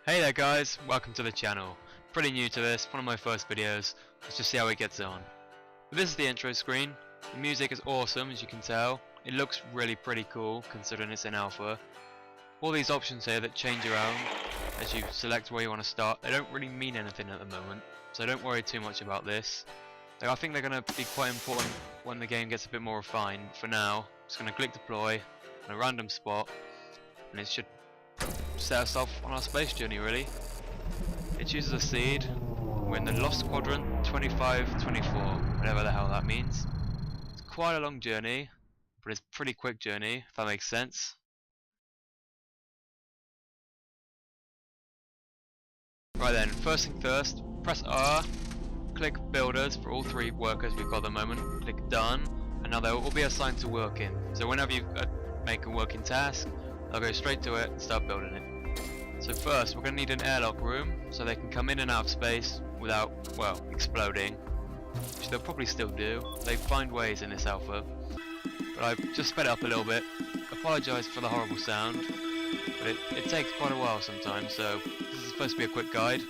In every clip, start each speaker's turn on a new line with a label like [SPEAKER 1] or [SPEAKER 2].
[SPEAKER 1] Hey there guys, welcome to the channel. Pretty new to this, one of my first videos. Let's just see how it gets on. But this is the intro screen. The music is awesome, as you can tell. It looks really pretty cool considering it's in alpha. All these options here that change around as you select where you want to start, they don't really mean anything at the moment, so don't worry too much about this. I think they're going to be quite important when the game gets a bit more refined. For now, I'm just going to click deploy on a random spot and it should set us off on our space journey really. It chooses a seed. We're in the Lost Quadrant 2524, whatever the hell that means. It's quite a long journey, but it's a pretty quick journey, if that makes sense. Right then, first thing first, press R, click builders for all three workers we've got at the moment, click done, and now they'll all be assigned to working. So whenever you make a working task, they'll go straight to it and start building it. So first we're going to need an airlock room so they can come in and out of space without, well, exploding, which they'll probably still do. They find ways in this alpha, but I've just sped it up a little bit. Apologise for the horrible sound, but it takes quite a while sometimes, so this is supposed to be a quick guide.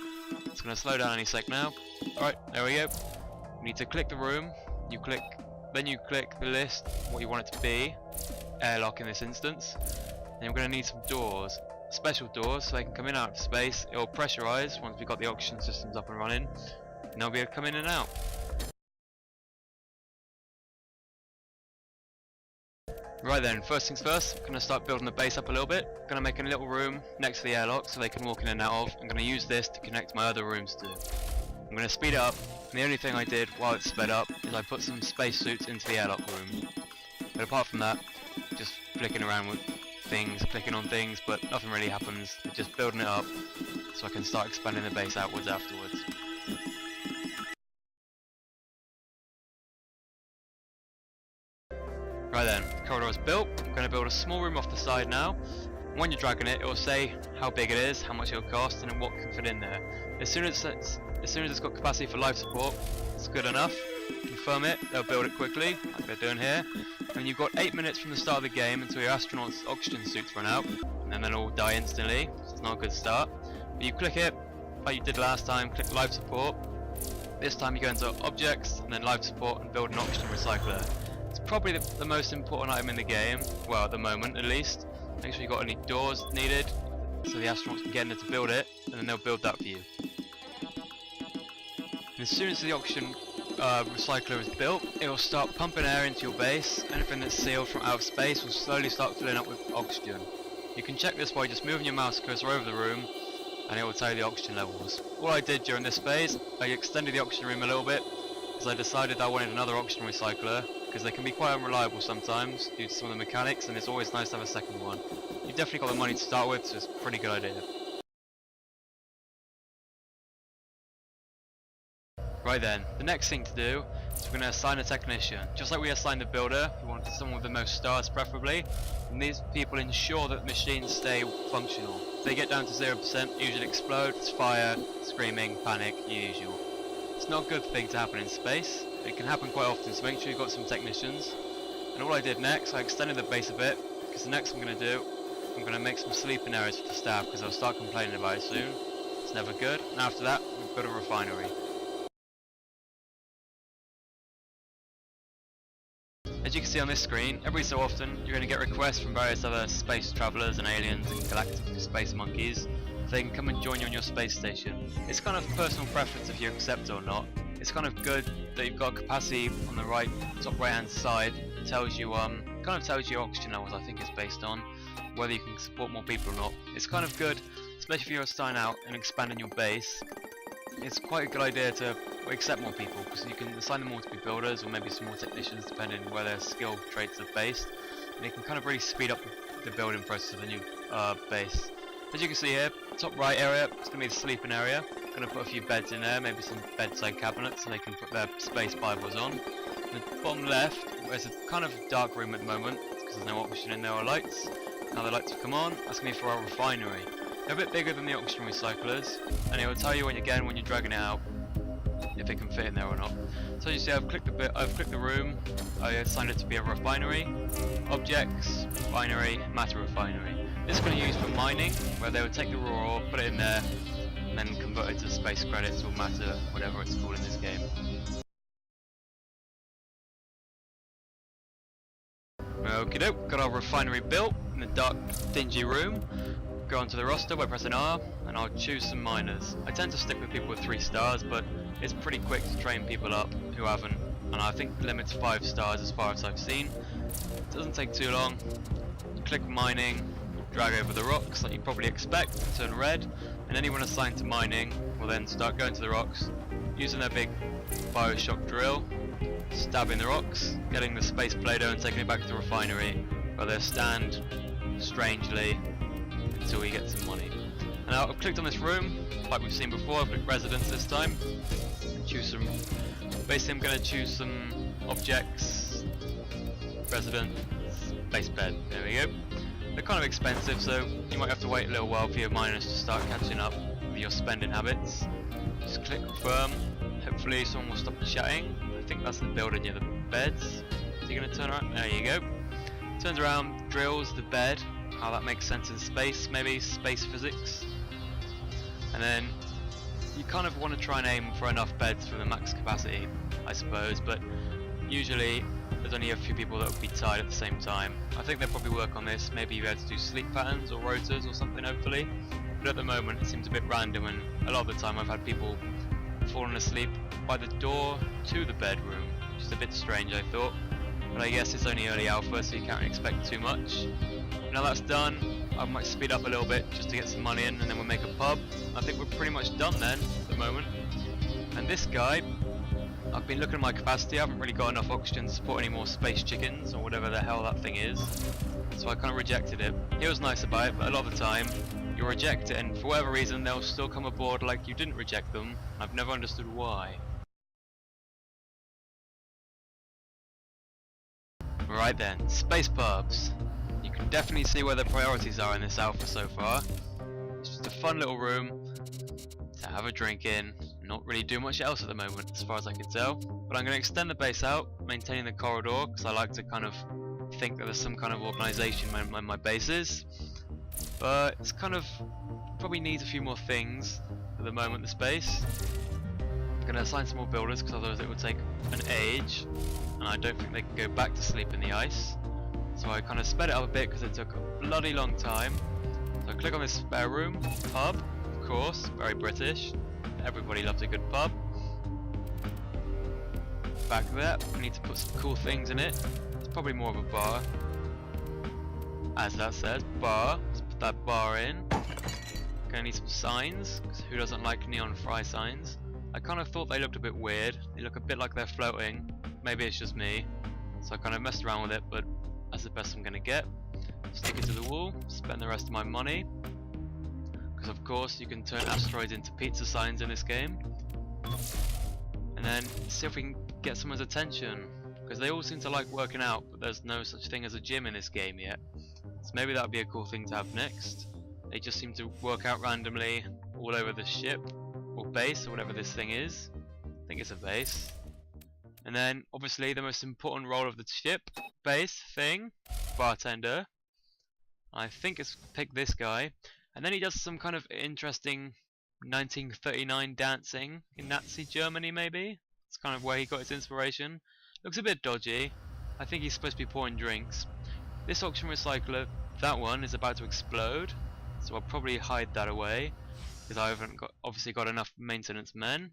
[SPEAKER 1] It's going to slow down any sec now. Alright, there we go. You need to click the room, then you click the list, what you want it to be, airlock in this instance. Then we're going to need some doors, special doors, so they can come in and out of space. It will pressurise once we've got the oxygen systems up and running, and they'll be able to come in and out. Right then, first things first, I'm going to start building the base up a little bit. I'm going to make a little room next to the airlock so they can walk in and out of. I'm going to use this to connect my other rooms to. I'm going to speed it up, and the only thing I did while it's sped up is I put some spacesuits into the airlock room. But apart from that, just flicking around with things, clicking on things, but nothing really happens. I'm just building it up so I can start expanding the base outwards afterwards. Right then, the corridor is built. I'm going to build a small room off the side now. When you're dragging it, it will say how big it is, how much it will cost, and then what can fit in there. As soon as it's got capacity for life support, it's good enough. Confirm it, they'll build it quickly, like they're doing here. And you've got 8 minutes from the start of the game until your astronauts' oxygen suits run out, and then they'll all die instantly, so it's not a good start. But you click it, like you did last time, click life support. This time you go into objects, and then life support, and build an oxygen recycler. It's probably the most important item in the game, well at the moment at least. Make sure you've got any doors needed, so the astronauts can get in there to build it, and then they'll build that for you. And as soon as the oxygen recycler is built, it will start pumping air into your base. Anything that's sealed from outer space will slowly start filling up with oxygen. You can check this by just moving your mouse cursor over the room, and it will tell you the oxygen levels. All I did during this phase, I extended the oxygen room a little bit, because I decided I wanted another oxygen recycler, because they can be quite unreliable sometimes due to some of the mechanics, and it's always nice to have a second one. You've definitely got the money to start with, so it's a pretty good idea. Right then, the next thing to do is we're going to assign a technician. Just like we assigned the builder, we want someone with the most stars preferably, and these people ensure that machines stay functional. If they get down to 0%, usually explode, it's fire, screaming, panic, usual. It's not a good thing to happen in space. It can happen quite often, so make sure you've got some technicians. And all I did next, I extended the base a bit, because the next thing I'm going to do, I'm going to make some sleeping areas for the staff, because they'll start complaining about it soon. It's never good. And after that, we've got a refinery. As you can see on this screen, every so often you're going to get requests from various other space travellers and aliens and galactic space monkeys so they can come and join you on your space station. It's kind of personal preference if you accept or not. It's kind of good that you've got capacity on the right, top right hand side. It tells you, kind of tells you your oxygen levels, I think it's based on whether you can support more people or not. It's kind of good, especially if you're starting out and expanding your base. It's quite a good idea to accept more people, because you can assign them all to be builders or maybe some more technicians depending on where their skill traits are based, and it can kind of really speed up the building process of a new base. As you can see here, top right area, it's going to be the sleeping area. I'm going to put a few beds in there, maybe some bedside cabinets so they can put their space Bibles on. And the bottom left, there's a kind of dark room at the moment because there's no oxygen in there or lights. Now the lights have come on, that's going to be for our refinery. They're a bit bigger than the oxygen recyclers, and it will tell you when you're dragging it out if it can fit in there or not. So you see, I've clicked the room. I assigned it to be a refinery, objects, refinery, matter refinery. This is going to be used for mining, where they would take the raw ore, put it in there, and then convert it to space credits or matter, whatever it's called in this game. Okie doke, got our refinery built in the dark, dingy room. Go onto the roster by pressing R, and I'll choose some miners. I tend to stick with people with 3 stars, but it's pretty quick to train people up who haven't, and I think the limit's 5 stars as far as I've seen. It doesn't take too long. Click mining, drag over the rocks like you probably expect, turn red, and anyone assigned to mining will then start going to the rocks, using their big Bioshock drill, stabbing the rocks, getting the space Play-Doh and taking it back to the refinery, where they'll stand strangely until we get some money. And now I've clicked on this room, like we've seen before. I've clicked residence this time. Choose some. Basically, I'm going to choose some objects. Residence, base bed. There we go. They're kind of expensive, so you might have to wait a little while for your miners to start catching up with your spending habits. Just click confirm. Hopefully, someone will stop chatting. I think that's the building near the beds. Is he going to turn around? There you go. Turns around, drills the bed. How that makes sense in space, maybe space physics. And then you kind of want to try and aim for enough beds for the max capacity, I suppose, but usually there's only a few people that will be tied at the same time. I think they'll probably work on this, maybe you have to do sleep patterns or rotors or something hopefully, but at the moment it seems a bit random, and a lot of the time I've had people falling asleep by the door to the bedroom, which is a bit strange I thought, but I guess it's only early alpha so you can't expect too much. Now that's done, I might speed up a little bit just to get some money in, and then we'll make a pub. I think we're pretty much done then at the moment. And this guy, I've been looking at my capacity, I haven't really got enough oxygen to support any more space chickens or whatever the hell that thing is, so I kind of rejected it. He was nice about it, but a lot of the time you reject it and for whatever reason they'll still come aboard like you didn't reject them. I've never understood why. Right then, space pubs. You can definitely see where the priorities are in this alpha so far. It's just a fun little room to have a drink in, not really do much else at the moment as far as I can tell. But I'm going to extend the base out, maintaining the corridor, because I like to kind of think that there's some kind of organisation when my base is. But it's kind of, probably needs a few more things at the moment, the space. I'm going to assign some more builders because otherwise it would take an age, and I don't think they can go back to sleep in the ice. So I kind of sped it up a bit because it took a bloody long time. So I click on this spare room, pub, of course, very British. Everybody loves a good pub. Back there, we need to put some cool things in it. It's probably more of a bar. As that says, bar. Let's put that bar in. Gonna need some signs, because who doesn't like neon fry signs? I kind of thought they looked a bit weird. They look a bit like they're floating. Maybe it's just me. So I kind of messed around with it, but that's the best I'm going to get. Stick it to the wall, spend the rest of my money. Because of course you can turn asteroids into pizza signs in this game. And then see if we can get someone's attention. Because they all seem to like working out, but there's no such thing as a gym in this game yet. So maybe that would be a cool thing to have next. They just seem to work out randomly all over the ship. Or base, or whatever this thing is. I think it's a base. And then obviously the most important role of the ship, base thing, bartender. I think it's pick this guy, and then he does some kind of interesting 1939 dancing in Nazi Germany maybe. It's kind of where he got his inspiration. Looks a bit dodgy. I think he's supposed to be pouring drinks. This auction recycler, that one is about to explode, so I'll probably hide that away because I haven't obviously got enough maintenance men.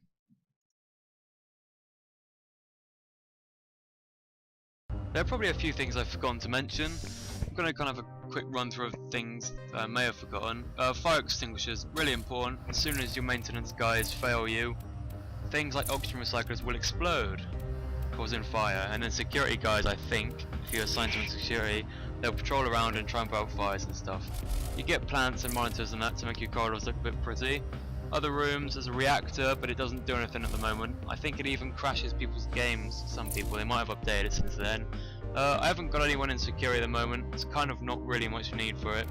[SPEAKER 1] There are probably a few things I've forgotten to mention. I'm going to kind of have a quick run through of things that I may have forgotten. Fire extinguishers, really important. As soon as your maintenance guys fail you, things like oxygen recyclers will explode, causing fire. And then security guys, I think, if you're assigned to security, they'll patrol around and try and put out fires and stuff. You get plants and monitors and that to make your corridors look a bit pretty. Other rooms, there's a reactor, but it doesn't do anything at the moment. I think it even crashes people's games, some people. They might have updated it since then. I haven't got anyone in security at the moment. It's kind of not really much need for it.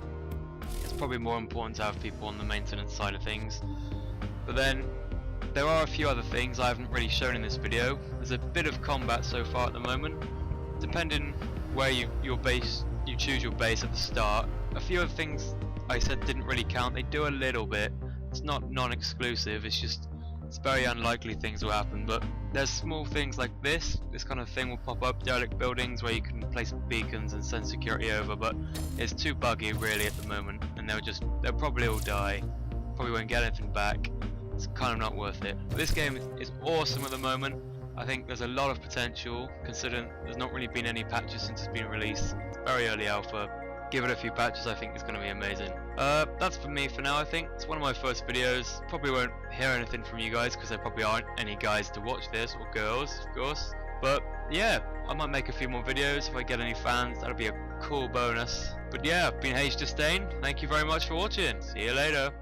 [SPEAKER 1] It's probably more important to have people on the maintenance side of things. But then, there are a few other things I haven't really shown in this video. There's a bit of combat so far at the moment. Depending where you choose your base at the start, a few of the things I said didn't really count. They do a little bit. It's not non-exclusive, it's just it's very unlikely things will happen, but there's small things like this kind of thing will pop up, derelict buildings where you can place beacons and send security over, but it's too buggy really at the moment, and they'll probably all die, probably won't get anything back. It's kind of not worth it. But this game is awesome at the moment. I think there's a lot of potential considering there's not really been any patches since it's been released. It's very early alpha. Give it a few patches, I think it's going to be amazing. That's for me for now. I think it's one of my first videos. Probably won't hear anything from you guys because there probably aren't any guys to watch this, or girls of course, but yeah, I might make a few more videos if I get any fans. That'll be a cool bonus. But yeah, I've been Hagedisdain. Thank you very much for watching. See you later.